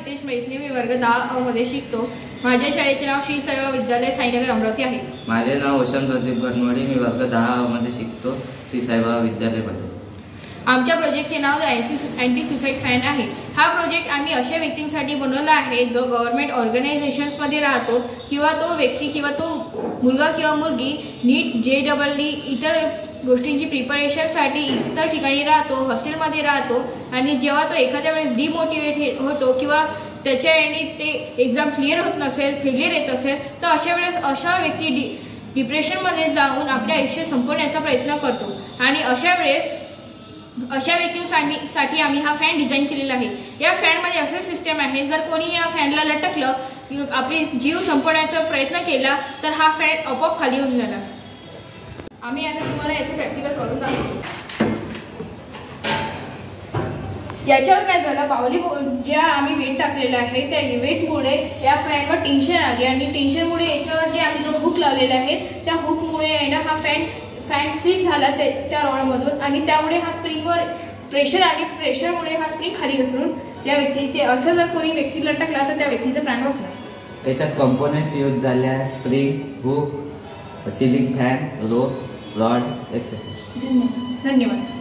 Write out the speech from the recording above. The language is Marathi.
रितेश मैसने, मी वर्ग 10 मध्ये शिकतो। माझ्या शाळेचे नाव श्री साईबाबा विद्यालय साईनगर अमरावती आहे। माझे नाव ओशन प्रदीप गणमोडी, मी वर्ग 10 मध्ये शिकतो श्री साईबाबा विद्यालयामध्ये। आमच्या प्रोजेक्टचे नाव अँटी सुसाईड फॅन आहे। हा प्रोजेक्ट आम्ही अशा व्यक्तींसाठी बनवला आहे जो गव्हर्नमेंट ऑर्गनायझेशन्समध्ये राहतो किंवा तो व्यक्ती किंवा तो मुलगा किंवा मुलगी नीट JEE इतर गोष्टींची प्रिपरेशनसाठी इतर ठिकाणी राहतो, हॉस्टेलमध्ये राहतो आणि जेव्हा तो एखाद्या वेळेस डिमोटिवेट होतो किंवा त्याच्या याने ते एक्झाम क्लिअर होत नसेल, फेलियर येत असेल, तर अशा वेळेस अशा व्यक्ती डिप्रेशनमध्ये जाऊन आपले आयुष्य संपवण्याचा प्रयत्न करतो आणि अशा वेळेस अशा व्यक्तींसाठी आम्ही हा फॅन डिझाईन केलेला आहे। या फॅनमध्ये असं सिस्टम आहे, जर कोणी या फॅनला लटकलं किंवा आपली जीव संपवण्याचा प्रयत्न केला तर हा फॅन आपोआप खाली होऊन जाणार। आम्ही आता तुम्हाला याचं प्रॅक्टिकल करून दाखवतो। याच्यावर काय झालं, बाहुली ज्या आम्ही वेट टाकलेला आहे त्या वेटमुळे या फॅनवर टेन्शन आली आणि टेन्शनमुळे याच्यावर जे आम्ही 2 हुक लावलेले आहेत त्या हुकमुळे ना हा फॅन स्लिप झाला त्या रॉडमधून आणि त्यामुळे हा स्प्रिंगवर प्रेशर आली, प्रेशरमुळे हा स्प्रिंग खाली घसरून त्या व्यक्तीचे असं जर कोणी व्यक्ती लटकला तर त्या व्यक्तीचा प्राण वाचला। याच्यात कंपोनेंट्स यूज झाले आहे, स्प्रिंग, हुक, सिलिंग फॅन, रोप, रॉड एक्सेट्रा। धन्यवाद।